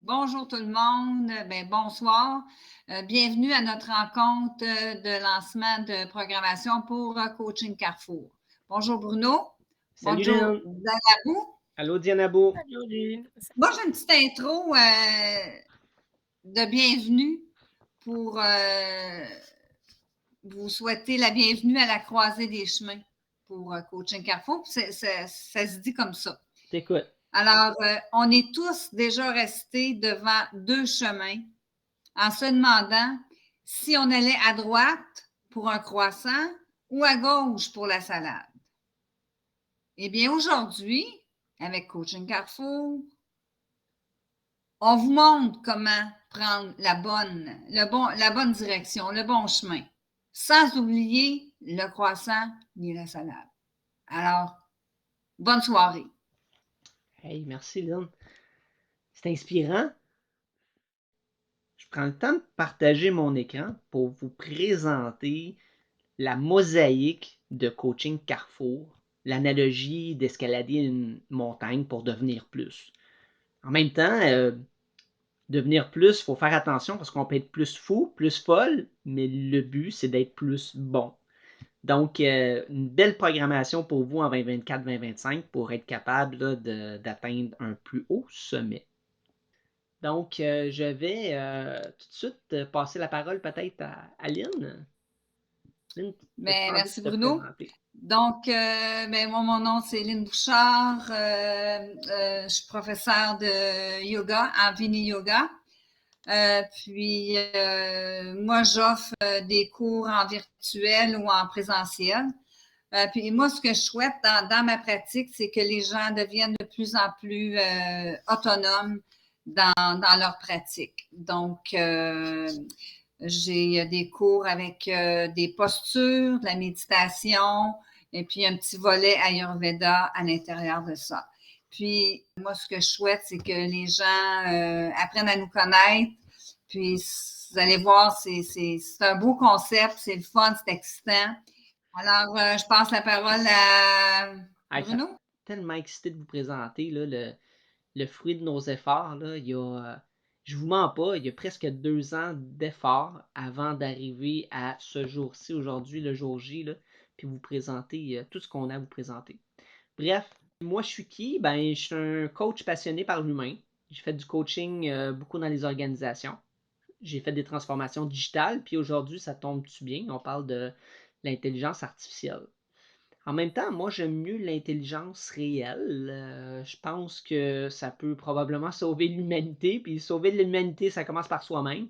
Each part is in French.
Bonjour tout le monde, bonsoir. Bienvenue à notre rencontre de lancement de programmation pour Coaching Carrefour. Bonjour Bruno. Salut Bonjour Lynn. Zanabou. Allô Dianabo. Salut Lynn. Moi, j'ai une petite intro de bienvenue pour vous souhaiter la bienvenue à la croisée des chemins pour Coaching Carrefour. Ça se dit comme ça. T'écoutes. Alors, on est tous déjà restés devant deux chemins en se demandant si on allait à droite pour un croissant ou à gauche pour la salade. Eh bien, aujourd'hui, avec Coaching Carrefour, on vous montre comment prendre la bonne direction, le bon chemin, sans oublier le croissant ni la salade. Alors, bonne soirée. Hey, merci Lynn. C'est inspirant. Je prends le temps de partager mon écran pour vous présenter la mosaïque de Coaching Carrefour, l'analogie d'escalader une montagne pour devenir plus. En même temps, devenir plus, il faut faire attention parce qu'on peut être plus fou, plus folle, mais le but, c'est d'être plus bon. Donc, une belle programmation pour vous en 2024-2025 pour être capable là, d'atteindre un plus haut sommet. Donc, je vais tout de suite passer la parole peut-être à Lynn. Lynn, Merci te Bruno. présenter. Donc, moi, mon nom, c'est Lynn Bouchard. Je suis professeure de yoga en Vini Yoga. Moi, j'offre des cours en virtuel ou en présentiel. Puis moi, ce que je souhaite dans ma pratique, c'est que les gens deviennent de plus en plus autonomes dans leur pratique. Donc, j'ai des cours avec des postures, de la méditation et puis un petit volet Ayurveda à l'intérieur de ça. Puis, moi, ce que je souhaite, c'est que les gens apprennent à nous connaître. Puis, vous allez voir, c'est un beau concept, c'est le fun, c'est excitant. Alors, je passe la parole à Bruno. Tellement excité de vous présenter là, le fruit de nos efforts. Là, je vous mens pas, il y a presque 2 ans d'efforts avant d'arriver à ce jour-ci, aujourd'hui, le jour J, là, puis vous présenter tout ce qu'on a à vous présenter. Bref, moi je suis qui? Ben, je suis un coach passionné par l'humain. J'ai fait du coaching beaucoup dans les organisations. J'ai fait des transformations digitales, puis aujourd'hui, ça tombe-tu bien? On parle de l'intelligence artificielle. En même temps, moi, j'aime mieux l'intelligence réelle. Je pense que ça peut probablement sauver l'humanité. Puis sauver l'humanité, ça commence par soi-même.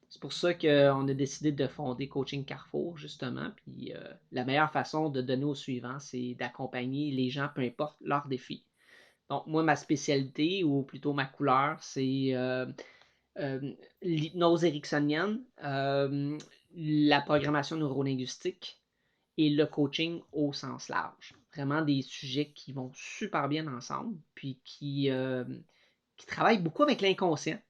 C'est pour ça qu'on a décidé de fonder Coaching Carrefour, justement. Puis la meilleure façon de donner au suivant, c'est d'accompagner les gens, peu importe leur défi. Donc, moi, ma spécialité, ou plutôt ma couleur, c'est l'hypnose ericksonienne, la programmation neurolinguistique et le coaching au sens large. Vraiment des sujets qui vont super bien ensemble, puis qui travaillent beaucoup avec l'inconscient.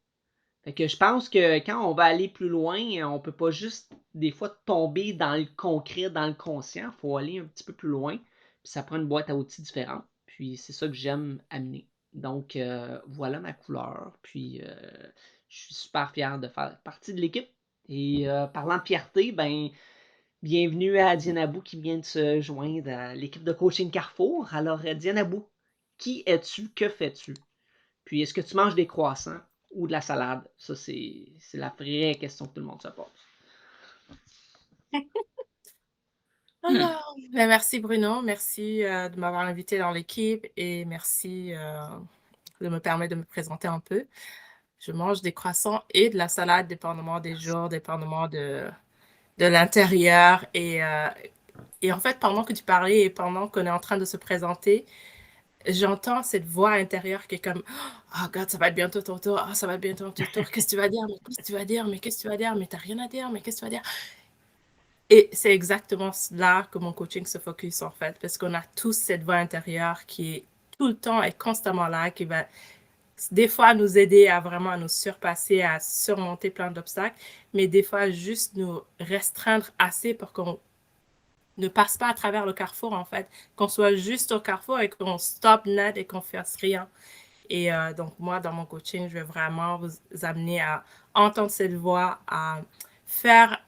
Fait que je pense que quand on va aller plus loin, on peut pas juste des fois tomber dans le concret, dans le conscient. Il faut aller un petit peu plus loin. Puis ça prend une boîte à outils différente. Puis c'est ça que j'aime amener. Donc voilà ma couleur. Puis je suis super fier de faire partie de l'équipe. Et parlant de fierté, ben bienvenue à Dianabou qui vient de se joindre à l'équipe de coaching Carrefour. Alors, Dianabou, qui es-tu? Que fais-tu? Puis, est-ce que tu manges des croissants ou de la salade? Ça, c'est la vraie question que tout le monde se pose. Alors, merci Bruno, merci de m'avoir invité dans l'équipe et merci de me permettre de me présenter un peu. Je mange des croissants et de la salade, dépendamment des jours, dépendamment de l'intérieur. Et en fait, pendant que tu parlais et pendant qu'on est en train de se présenter, j'entends cette voix intérieure qui est comme « Oh God, ça va être bientôt ton tour. Oh, ça va être bientôt ton tour. Qu'est-ce que tu vas dire? Mais qu'est-ce que tu vas dire? Mais qu'est-ce que tu vas dire? Mais t'as rien à dire. Mais qu'est-ce que tu vas dire? » Et c'est exactement là que mon coaching se focus en fait, parce qu'on a tous cette voix intérieure qui est tout le temps et constamment là, qui va des fois nous aider à vraiment nous surpasser, à surmonter plein d'obstacles, mais des fois juste nous restreindre assez pour qu'on ne passe pas à travers le carrefour en fait, qu'on soit juste au carrefour et qu'on stoppe net et qu'on fasse rien. Et donc, moi, dans mon coaching, je vais vraiment vous amener à entendre cette voix, à faire,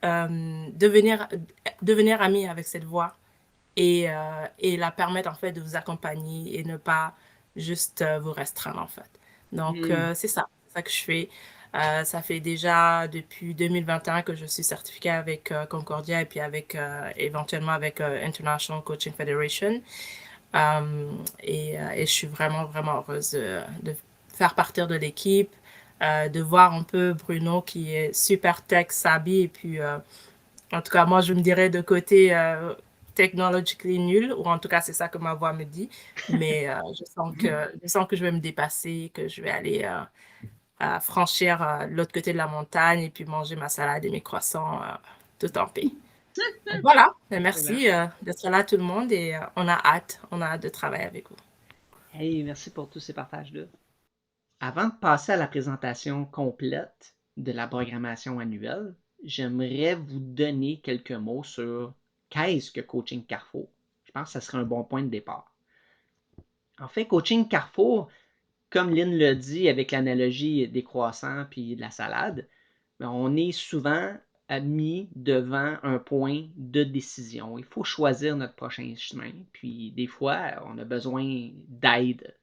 devenir ami avec cette voix et la permettre, en fait, de vous accompagner et ne pas juste vous restreindre, en fait. Donc, c'est ça que je fais. Ça fait déjà depuis 2021 que je suis certifiée avec Concordia et puis avec éventuellement avec International Coaching Federation. Et je suis vraiment, vraiment heureuse de faire partie de l'équipe, de voir un peu Bruno qui est super tech savvy. Et puis, en tout cas, moi, je me dirais de côté technologically nul, ou en tout cas, c'est ça que ma voix me dit. Mais je sens que je vais me dépasser, que je vais aller à franchir l'autre côté de la montagne et puis manger ma salade et mes croissants tout en paix. Voilà, Excellent. merci d'être là tout le monde et on a hâte de travailler avec vous. Hey, merci pour tous ces partages-là. Avant de passer à la présentation complète de la programmation annuelle, j'aimerais vous donner quelques mots sur qu'est-ce que Coaching Carrefour. Je pense que ça serait un bon point de départ. En fait, Coaching Carrefour, comme Lynn l'a dit avec l'analogie des croissants puis de la salade, on est souvent mis devant un point de décision. Il faut choisir notre prochain chemin. Puis des fois, on a besoin d'aide.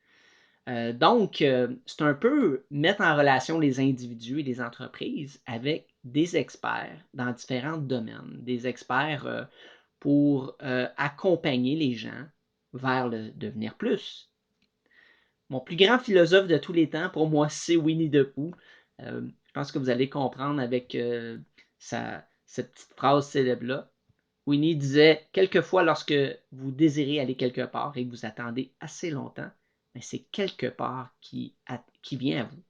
Donc, c'est un peu mettre en relation les individus et les entreprises avec des experts dans différents domaines, des experts pour accompagner les gens vers le devenir plus. Mon plus grand philosophe de tous les temps, pour moi, c'est Winnie the Pooh. Je pense que vous allez comprendre avec cette petite phrase célèbre-là. Winnie disait, quelquefois, lorsque vous désirez aller quelque part et que vous attendez assez longtemps, ben, c'est quelque part qui vient à vous.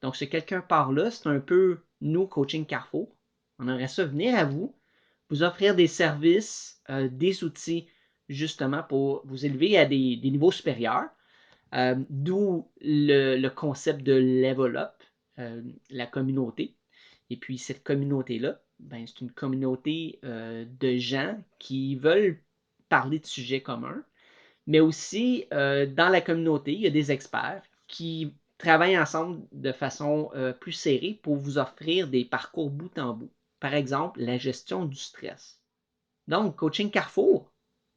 Donc, ce quelque part-là, c'est un peu nous, Coaching Carrefour. On aimerait ça venir à vous, vous offrir des services, des outils, justement, pour vous élever à des niveaux supérieurs. D'où le concept de Level Up, la communauté. Et puis cette communauté-là, ben, c'est une communauté de gens qui veulent parler de sujets communs, mais aussi dans la communauté, il y a des experts qui travaillent ensemble de façon plus serrée pour vous offrir des parcours bout en bout. Par exemple, la gestion du stress. Donc, Coaching Carrefour,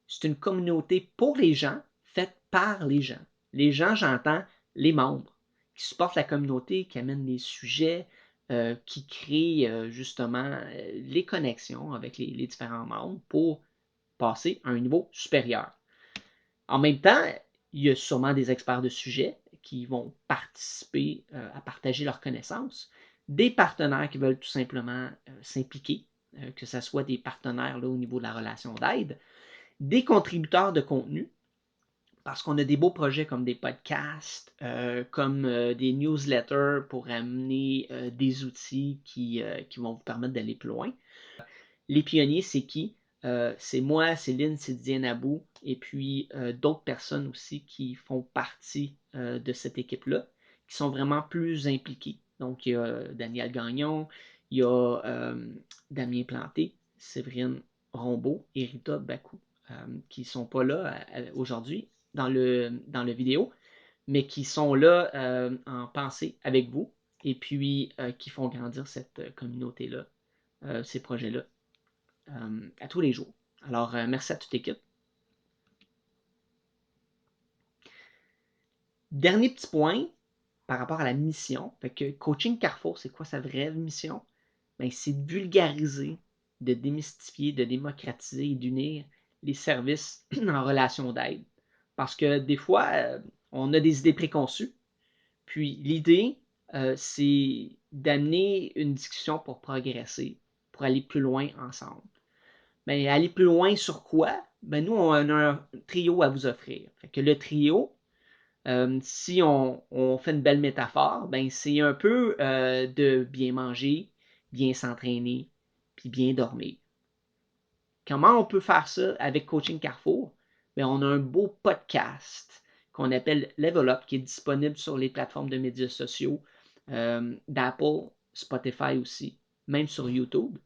c'est une communauté pour les gens, faite par les gens. Les gens, j'entends les membres qui supportent la communauté, qui amènent les sujets, qui créent justement les connexions avec les différents membres pour passer à un niveau supérieur. En même temps, il y a sûrement des experts de sujet qui vont participer à partager leurs connaissances, des partenaires qui veulent tout simplement s'impliquer, que ce soit des partenaires là, au niveau de la relation d'aide, des contributeurs de contenu, parce qu'on a des beaux projets comme des podcasts, comme des newsletters pour amener des outils qui vont vous permettre d'aller plus loin. Les pionniers, c'est qui? C'est moi, c'est Lynn, c'est Diane Abou, et puis d'autres personnes aussi qui font partie de cette équipe-là, qui sont vraiment plus impliquées. Donc, il y a Daniel Gagnon, il y a Damien Planté, Séverine Rombaud et Rita Bakou, qui ne sont pas là aujourd'hui dans le vidéo, mais qui sont là en pensée avec vous, et puis qui font grandir cette communauté-là, ces projets-là à tous les jours. Alors, merci à toute l'équipe. Dernier petit point par rapport à la mission. Fait que Coaching Carrefour, c'est quoi sa vraie mission? Ben, c'est de vulgariser, de démystifier, de démocratiser et d'unir les services en relation d'aide. Parce que des fois, on a des idées préconçues. Puis l'idée, c'est d'amener une discussion pour progresser, pour aller plus loin ensemble. Mais aller plus loin sur quoi? Ben nous, on a un trio à vous offrir. Fait que le trio, si on fait une belle métaphore, ben c'est un peu de bien manger, bien s'entraîner, puis bien dormir. Comment on peut faire ça avec Coaching Carrefour? Ben, on a un beau podcast qu'on appelle Level Up qui est disponible sur les plateformes de médias sociaux, d'Apple, Spotify aussi, même sur YouTube.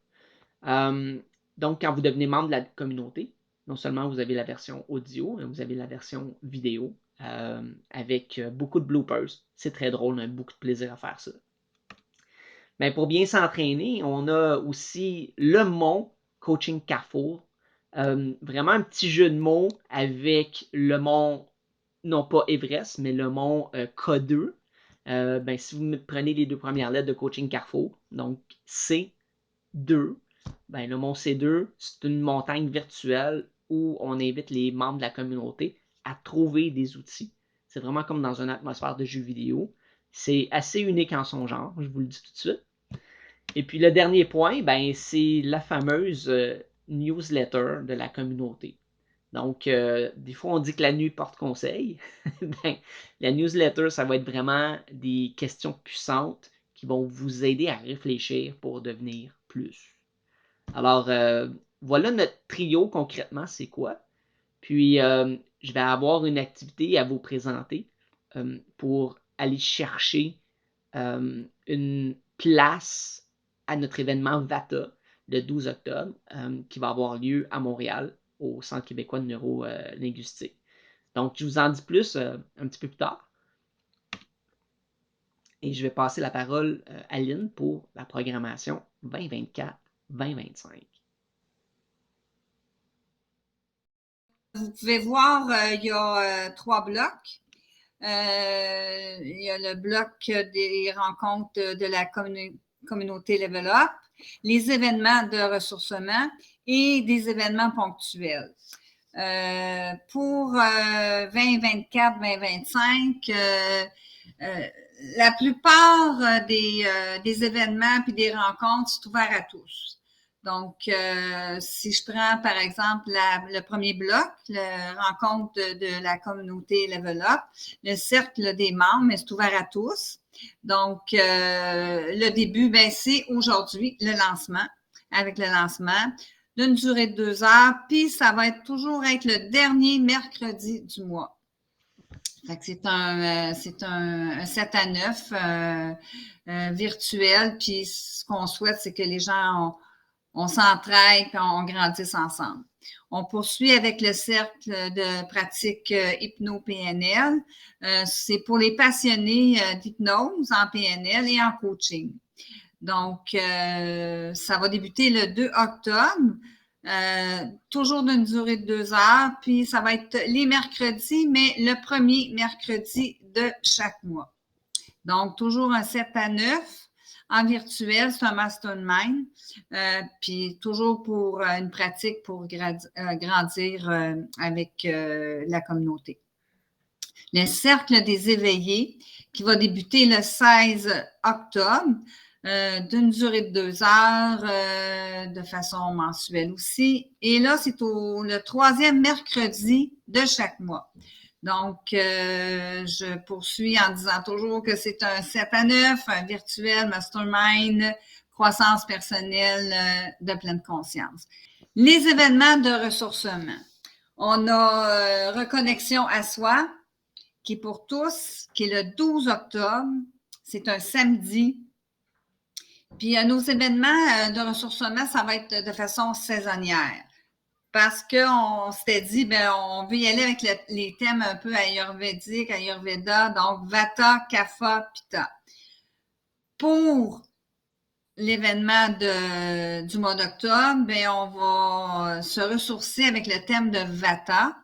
Donc, quand vous devenez membre de la communauté, non seulement vous avez la version audio, mais vous avez la version vidéo avec beaucoup de bloopers. C'est très drôle, on a beaucoup de plaisir à faire ça. Mais pour bien s'entraîner, on a aussi le mont Coaching Carrefour. Vraiment un petit jeu de mots avec le mont, non pas Everest, mais le mont K2. Si vous prenez les 2 premières lettres de Coaching Carrefour, donc C2, le mont C2, c'est une montagne virtuelle où on invite les membres de la communauté à trouver des outils. C'est vraiment comme dans une atmosphère de jeu vidéo. C'est assez unique en son genre, je vous le dis tout de suite. Et puis le dernier point, c'est la fameuse newsletter de la communauté. Donc, des fois, on dit que la nuit porte conseil. La newsletter, ça va être vraiment des questions puissantes qui vont vous aider à réfléchir pour devenir plus. Alors, voilà notre trio concrètement, c'est quoi. Puis, je vais avoir une activité à vous présenter pour aller chercher une place à notre événement VATA le 12 octobre qui va avoir lieu à Montréal au Centre québécois de neurolinguistique. Donc, je vous en dis plus un petit peu plus tard. Et je vais passer la parole à Lynn pour la programmation 2024-2025. Vous pouvez voir, il y a 3 blocs. Il y a le bloc des rencontres de la communauté Level Up, les événements de ressourcement et des événements ponctuels. Pour 2024-2025, la plupart des événements puis des rencontres sont ouverts à tous. Donc, si je prends par exemple le premier bloc, la rencontre de la communauté Level Up, le cercle des membres, mais c'est ouvert à tous. Donc, le début, c'est aujourd'hui le lancement, avec le lancement d'une durée de 2 heures, puis ça va toujours être le dernier mercredi du mois. Fait que c'est un 7 à 9 virtuel, puis ce qu'on souhaite, c'est que les gens on s'entraide et on grandisse ensemble. On poursuit avec le cercle de pratique hypno-PNL. C'est pour les passionnés d'hypnose en PNL et en coaching. Donc, ça va débuter le 2 octobre, toujours d'une durée de 2 heures, puis ça va être les mercredis, mais le premier mercredi de chaque mois. Donc, toujours un 7 à 9. En virtuel, c'est un mastermind, puis toujours pour une pratique pour grandir avec la communauté. Le cercle des éveillés qui va débuter le 16 octobre d'une durée de 2 heures de façon mensuelle aussi. Et là, c'est le 3e mercredi de chaque mois. Donc, je poursuis en disant toujours que c'est un 7 à 9, un virtuel mastermind, croissance personnelle de pleine conscience. Les événements de ressourcement. On a Reconnexion à soi, qui est pour tous, qui est le 12 octobre. C'est un samedi. Puis, nos événements de ressourcement, ça va être de façon saisonnière. Parce qu'on s'était dit, on veut y aller avec les thèmes un peu ayurvédiques, Ayurveda, donc Vata, Kapha, Pitta. Pour l'événement du mois d'octobre, on va se ressourcer avec le thème de Vata.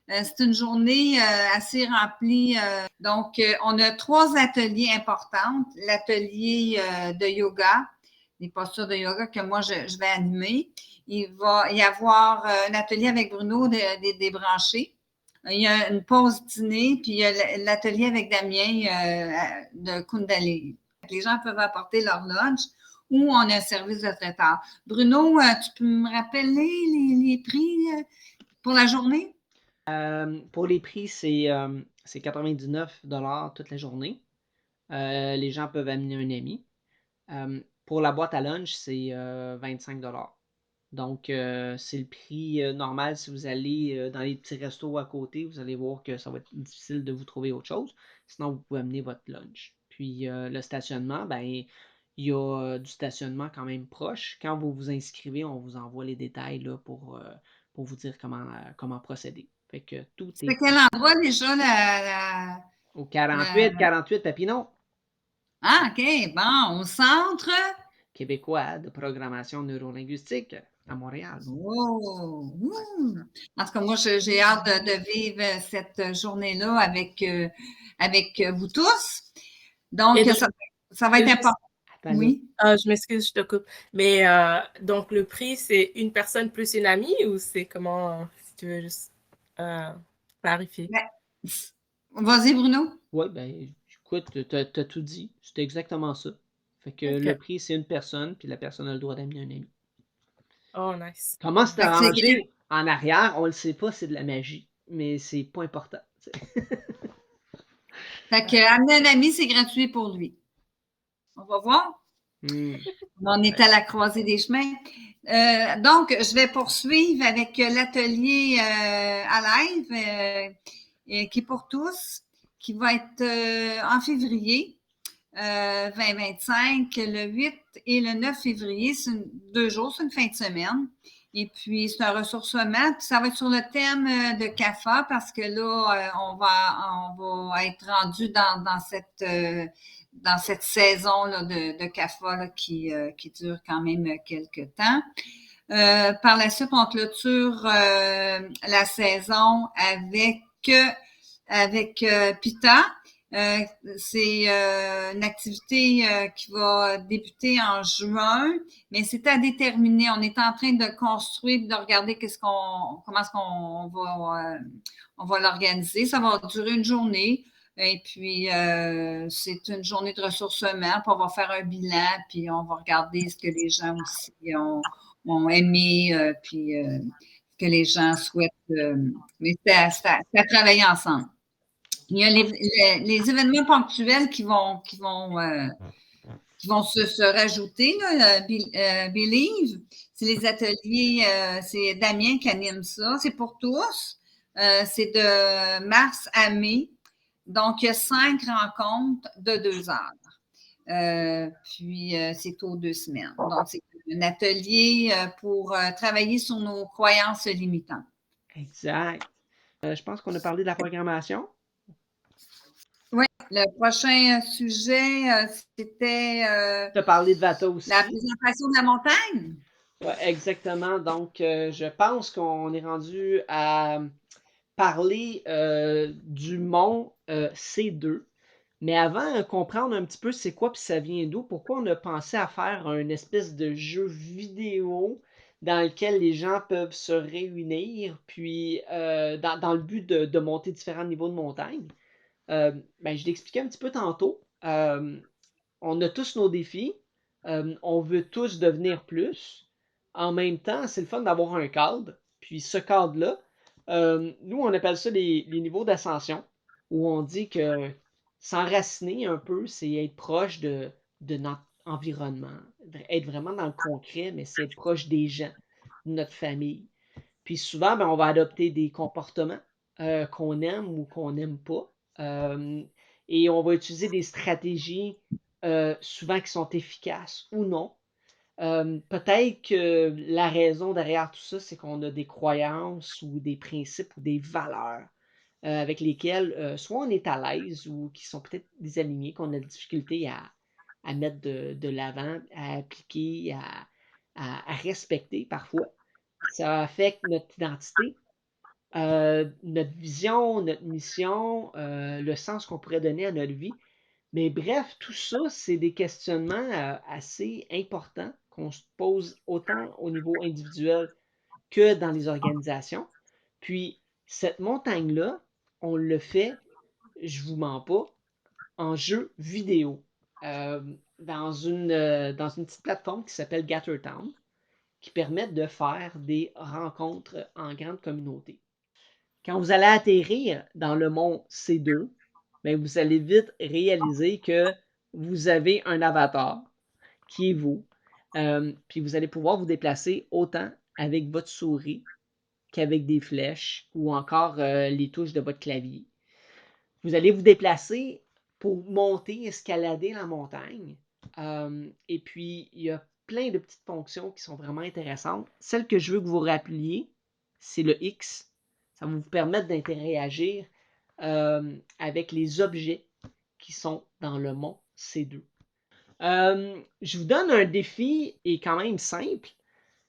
C'est une journée assez remplie. Donc, on a 3 ateliers importants. L'atelier de yoga, des postures de yoga que moi, je vais animer. Il va y avoir un atelier avec Bruno des branchés. Il y a une pause dîner, puis il y a l'atelier avec Damien de Kundalini. Les gens peuvent apporter leur lunch ou on a un service de traiteur. Bruno, tu peux me rappeler les prix pour la journée? Pour les prix, c'est 99 $ toute la journée. Les gens peuvent amener un ami. Pour la boîte à lunch, c'est 25 $. Donc, c'est le prix normal. Si vous allez dans les petits restos à côté, vous allez voir que ça va être difficile de vous trouver autre chose. Sinon, vous pouvez amener votre lunch. Puis, le stationnement, il y a du stationnement quand même proche. Quand vous vous inscrivez, on vous envoie les détails là, pour vous dire comment procéder. Fait que tout C'est est quel endroit déjà au la- 48 Papineau, Ah, OK, bon, au centre. québécois de programmation neurolinguistique à Montréal. Oh! En tout cas, moi, j'ai hâte de vivre cette journée-là avec vous tous. Donc, Et donc, ça va être juste, important. Attends, là. Oui. je m'excuse, je te coupe. Mais donc, le prix, c'est une personne plus une amie ou c'est comment, si tu veux juste clarifier? Ben, vas-y, Bruno. Ouais, ben, écoute, t'as tout dit. C'était exactement ça. Fait que le OK. prix, c'est une personne, puis la personne a le droit d'amener un ami. Oh, nice. Comment c'est Fait que c'est arrangé en arrière, on le sait pas, c'est de la magie. Mais c'est pas important. Fait que amener un ami, c'est gratuit pour lui. On va voir. Hmm. On est à la croisée des chemins. Donc, je vais poursuivre avec l'atelier à live qui est pour tous, qui va être en février 2025, le 8 et le 9 février. C'est 2 jours, c'est une fin de semaine. Et puis, c'est un ressourcement. Puis ça va être sur le thème de CAFA parce que là, on va être rendu dans cette saison là, de CAFA là, qui dure quand même quelques temps. Par la suite, on clôture la saison avec PITA. C'est une activité qui va débuter en juin, mais c'est à déterminer. On est en train de construire, de regarder comment est-ce on va l'organiser. Ça va durer une journée. Et puis, c'est une journée de ressourcement, puis on va faire un bilan, puis on va regarder ce que les gens aussi ont aimé, puis ce que les gens souhaitent. Mais c'est à travailler ensemble. Il y a les événements ponctuels qui vont se rajouter, là, Believe. C'est les ateliers, c'est Damien qui anime ça. C'est pour tous. C'est de mars à mai. Donc, il y a 5 rencontres de 2 heures. Puis, c'est aux 2 semaines. Donc, c'est un atelier pour travailler sur nos croyances limitantes. Exact. Je pense qu'on a parlé de la programmation. Oui, le prochain sujet, c'était Tu as parlé de Vata aussi. la présentation de la montagne. Ouais, exactement. Donc, je pense qu'on est rendu à parler du mont C2. Mais avant, comprendre un petit peu c'est quoi puis ça vient d'où, pourquoi on a pensé à faire une espèce de jeu vidéo dans lequel les gens peuvent se réunir, puis dans le but de monter différents niveaux de montagne. Ben, je l'expliquais un petit peu tantôt. On a tous nos défis. On veut tous devenir plus. En même temps, c'est le fun d'avoir un cadre. Puis ce cadre-là, nous, on appelle ça les niveaux d'ascension, où on dit que s'enraciner un peu, c'est être proche de notre environnement, être vraiment dans le concret, mais c'est être proche des gens, de notre famille. Puis souvent, ben, on va adopter des comportements qu'on aime ou qu'on n'aime pas. Et on va utiliser des stratégies souvent qui sont efficaces ou non. Peut-être que la raison derrière tout ça, c'est qu'on a des croyances ou des principes ou des valeurs avec lesquelles soit on est à l'aise ou qui sont peut-être désalignés, qu'on a de difficulté à mettre de l'avant, à appliquer, à respecter parfois. Ça affecte notre identité, notre vision, notre mission, le sens qu'on pourrait donner à notre vie. Mais bref, tout ça, c'est des questionnements assez importants qu'on se pose autant au niveau individuel que dans les organisations. Puis, cette montagne-là, on le fait, je vous mens pas, en jeu vidéo, dans une petite plateforme qui s'appelle Gathertown, qui permet de faire des rencontres en grande communauté. Quand vous allez atterrir dans le mont C2, bien, vous allez vite réaliser que vous avez un avatar qui est vous. Puis vous allez pouvoir vous déplacer autant avec votre souris qu'avec des flèches ou encore les touches de votre clavier. Vous allez vous déplacer pour monter, escalader la montagne. Et puis, il y a plein de petites fonctions qui sont vraiment intéressantes. Celle que je veux que vous rappeliez, c'est le X. Ça va vous permettre d'interagir avec les objets qui sont dans le mont C2. Je vous donne un défi et quand même simple,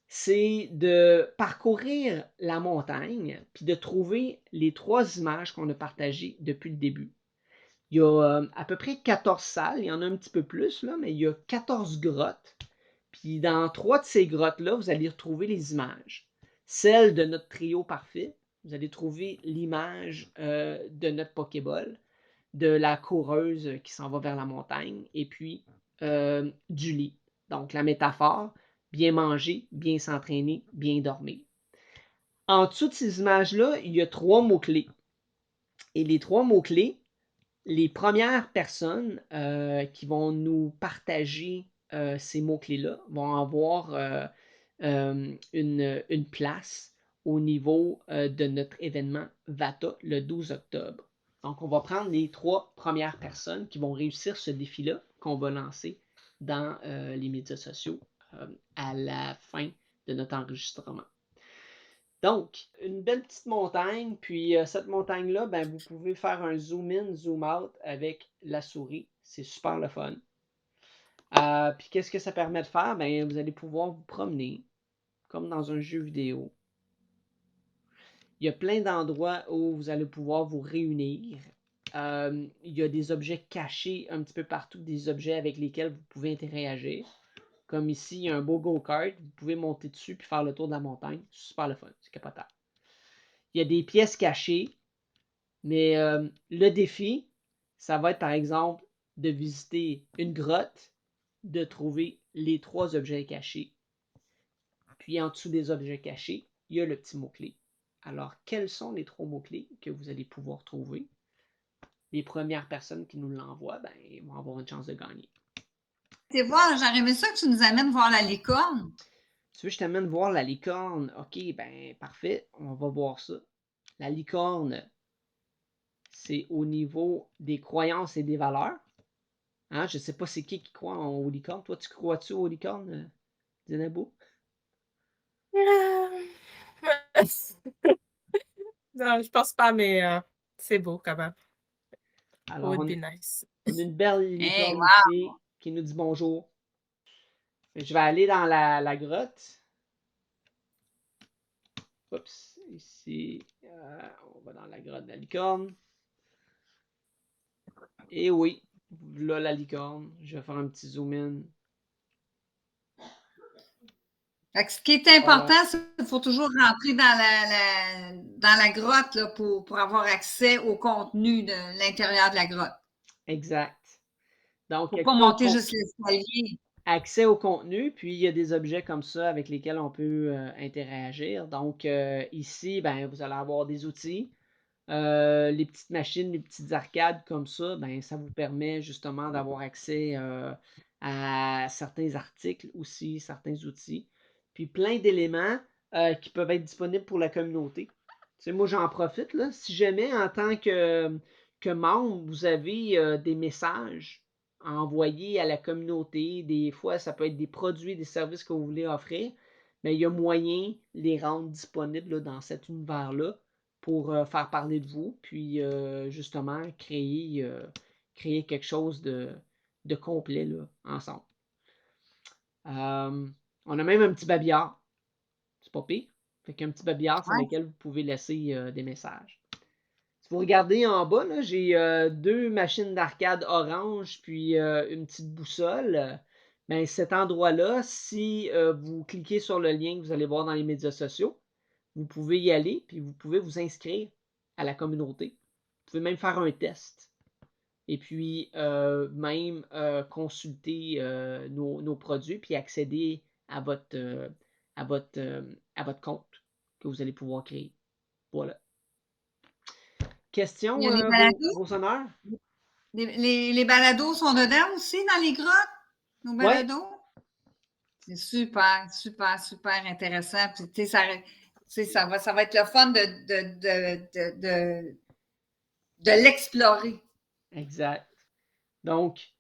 c'est de parcourir la montagne puis de trouver les 3 images qu'on a partagées depuis le début. Il y a à peu près 14 salles, il y en a un petit peu plus, là, mais il y a 14 grottes. Puis dans 3 de ces grottes-là, vous allez retrouver les images. Celle de notre trio parfait, vous allez trouver l'image de notre Pokéball, de la coureuse qui s'en va vers la montagne, et puis du lit. Donc la métaphore, bien manger, bien s'entraîner, bien dormir. En dessous de ces images-là, il y a 3 mots-clés. Et les 3 mots-clés, les premières personnes qui vont nous partager ces mots-clés-là vont avoir une place au niveau de notre événement VATA le 12 octobre. Donc, on va prendre les 3 premières personnes qui vont réussir ce défi-là qu'on va lancer dans les médias sociaux à la fin de notre enregistrement. Donc, une belle petite montagne, puis cette montagne-là, ben, vous pouvez faire un zoom in, zoom out avec la souris. C'est super le fun. Puis qu'est-ce que ça permet de faire? Ben, vous allez pouvoir vous promener comme dans un jeu vidéo. Il y a plein d'endroits où vous allez pouvoir vous réunir. Il y a des objets cachés un petit peu partout, des objets avec lesquels vous pouvez interagir. Comme ici, il y a un beau go-kart. Vous pouvez monter dessus puis faire le tour de la montagne. C'est super le fun. C'est capotable. Il y a des pièces cachées, mais le défi, ça va être par exemple de visiter une grotte, de trouver les 3 objets cachés. Puis en dessous des objets cachés, il y a le petit mot-clé. Alors, quels sont les 3 mots-clés que vous allez pouvoir trouver? Les premières personnes qui nous l'envoient, ben, ils vont avoir une chance de gagner. J'aurais aimé ça que tu nous amènes voir la licorne. Tu veux que je t'amène voir la licorne? Ok, ben parfait, on va voir ça. La licorne, c'est au niveau des croyances et des valeurs. Hein, je ne sais pas c'est qui croit aux licornes. Toi, tu crois-tu aux licornes, Zenabo? Non, je pense pas, mais c'est beau quand même. Alors, Would be nice. on a une belle Hey, licorne wow! ici qui nous dit bonjour. Je vais aller dans la grotte. Oups, ici, on va dans la grotte de la licorne. Et oui, là la licorne. Je vais faire un petit zoom in. Fait que ce qui est important, c'est qu'il faut toujours rentrer dans la grotte là, pour avoir accès au contenu de l'intérieur de la grotte. Exact. Donc, Il ne faut pas monter juste l'escalier. accès au contenu, puis il y a des objets comme ça avec lesquels on peut interagir. Donc, ici, ben, vous allez avoir des outils. Les petites machines, les petites arcades comme ça, ben, ça vous permet justement d'avoir accès à certains articles aussi, certains outils. Puis plein d'éléments qui peuvent être disponibles pour la communauté. Tu sais, moi, j'en profite, là. Si jamais, en tant que membre, vous avez des messages à envoyer à la communauté, des fois, ça peut être des produits, des services que vous voulez offrir, mais il y a moyen de les rendre disponibles là, dans cet univers-là pour faire parler de vous, puis justement créer quelque chose de complet là, ensemble. On a même un petit babillard. C'est pas pire. Fait qu'un petit babillard sur lequel vous pouvez laisser des messages. Si vous regardez en bas, là, j'ai 2 machines d'arcade orange, puis une petite boussole. Ben, cet endroit-là, si vous cliquez sur le lien que vous allez voir dans les médias sociaux, vous pouvez y aller, puis vous pouvez vous inscrire à la communauté. Vous pouvez même faire un test. Et puis, même consulter nos produits, puis accéder à votre compte que vous allez pouvoir créer. Voilà. Question, Il y a des balados. vos honneurs? Les balados sont dedans aussi dans les grottes, nos balados? C'est super, super, super intéressant. Puis, tu sais, ça va être le fun de l'explorer. Exact. Donc,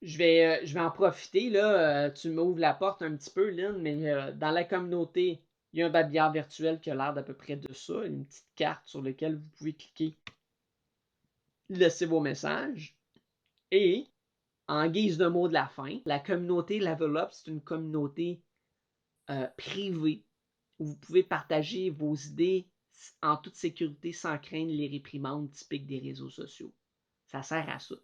je vais en profiter. Là, tu m'ouvres la porte un petit peu, Lynn, mais dans la communauté Il y a un babillard virtuel qui a l'air d'à peu près de ça, une petite carte sur laquelle vous pouvez cliquer, laisser vos messages. Et, en guise de mot de la fin, la communauté Level Up, c'est une communauté privée où vous pouvez partager vos idées en toute sécurité sans craindre les réprimandes typiques des réseaux sociaux. Ça sert à ça.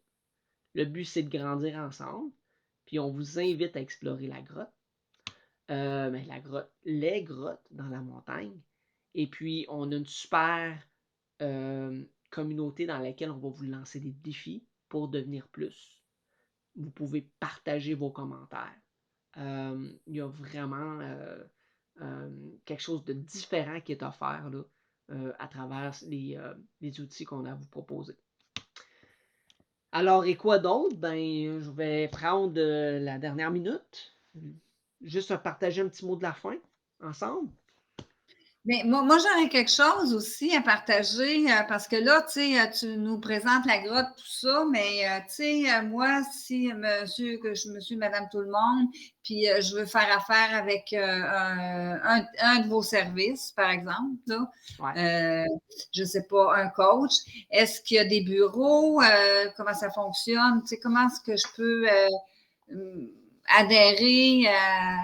Le but, c'est de grandir ensemble. Puis on vous invite à explorer la grotte. Les grottes dans la montagne. Et puis, on a une super communauté dans laquelle on va vous lancer des défis pour devenir plus. Vous pouvez partager vos commentaires. Il y a vraiment quelque chose de différent qui est offert là, à travers les outils qu'on a à vous proposer. Alors, et quoi d'autre? Ben, je vais prendre la dernière minute. Juste partager un petit mot de la fin ensemble. Mais moi j'aurais quelque chose aussi à partager parce que là, tu nous présentes la grotte, tout ça, mais moi, si monsieur, madame, tout le monde, puis je veux faire affaire avec un de vos services, par exemple, là, Ouais. je sais pas, un coach, est-ce qu'il y a des bureaux? Comment ça fonctionne? Tu sais, comment est-ce que je peux adhérer à.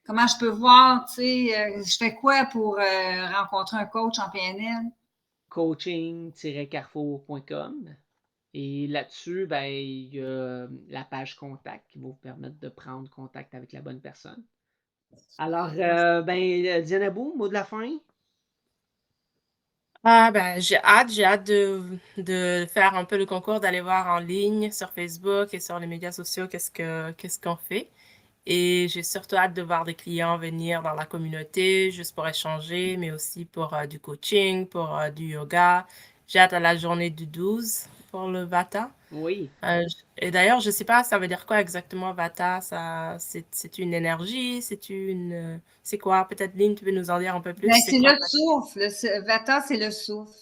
Comment je peux voir, je fais quoi pour rencontrer un coach en PNL? Coaching-carrefour.com. Et là-dessus, ben, il y a la page contact qui va vous permettre de prendre contact avec la bonne personne. Alors, Diane Abou, mot de la fin? Ah ben, j'ai hâte de faire un peu le concours, d'aller voir en ligne sur Facebook et sur les médias sociaux qu'est-ce qu'on fait. Et j'ai surtout hâte de voir des clients venir dans la communauté juste pour échanger, mais aussi pour du coaching, pour du yoga. J'ai hâte à la journée du 12 pour le Vata. Oui. Et d'ailleurs, je sais pas, ça veut dire quoi exactement Vata? C'est une énergie, c'est quoi? Peut-être Lynn, tu peux nous en dire un peu plus? Ben, C'est c'est quoi? le souffle. Vata, c'est le souffle.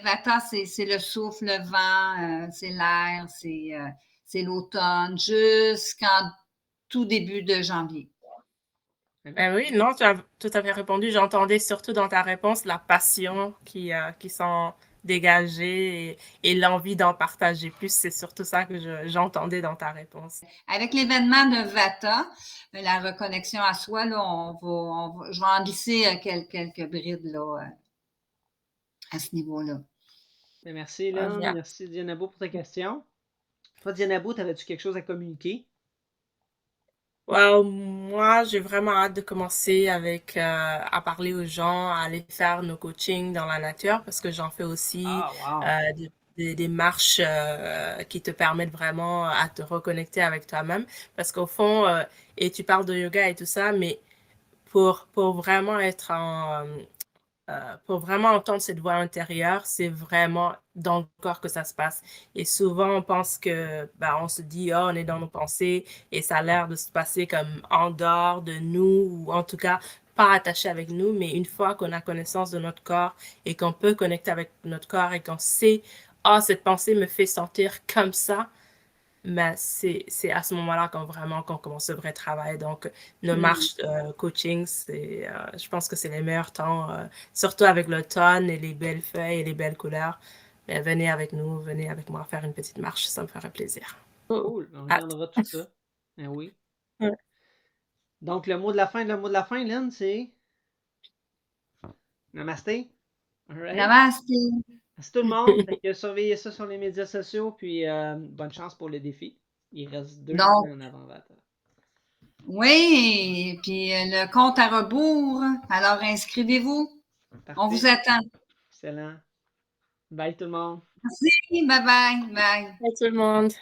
Vata, c'est le souffle, le vent, c'est l'air, c'est l'automne, jusqu'en tout début de janvier. Ben oui, non, tu as tout à fait répondu. J'entendais surtout dans ta réponse la passion qui s'en dégageait et l'envie d'en partager plus. C'est surtout ça que j'entendais dans ta réponse. Avec l'événement de Vata, la reconnexion à soi, là, je vais en glisser quelques brides là, à ce niveau-là. Merci, Ah, Lynn. bien. Merci, Diane Abou, pour ta question. Toi, Diane Abou, t'avais-tu quelque chose à communiquer? Wow, moi, j'ai vraiment hâte de commencer à parler aux gens, à aller faire nos coachings dans la nature parce que j'en fais aussi Ah, wow. des marches qui te permettent vraiment à te reconnecter avec toi-même parce qu'au fond, et tu parles de yoga et tout ça, mais pour vraiment pour vraiment entendre cette voix intérieure, c'est vraiment dans le corps que ça se passe. Et souvent, on pense que, bah, on se dit, oh, on est dans nos pensées et ça a l'air de se passer comme en dehors de nous ou en tout cas pas attaché avec nous. Mais une fois qu'on a connaissance de notre corps et qu'on peut connecter avec notre corps et qu'on sait, ah, cette pensée me fait sentir comme ça, mais c'est à ce moment-là qu'on commence le vrai travail. Donc, nos marches coaching, je pense que c'est les meilleurs temps, surtout avec l'automne et les belles feuilles et les belles couleurs. Mais venez avec nous, venez avec moi faire une petite marche, ça me ferait plaisir. Cool. On Hâte. regardera tout ça. Ben oui. Ouais. Donc, le mot de la fin, Lynn, c'est Namasté. All right. Namaste. Merci tout le monde. Fait que surveillez ça sur les médias sociaux, puis bonne chance pour le défi. Il reste 2 Donc, semaines avant Vata. oui, puis le compte à rebours. Alors, inscrivez-vous. Parfait. On vous attend. Excellent. Bye tout le monde. Merci. Bye bye. Bye. Bye tout le monde.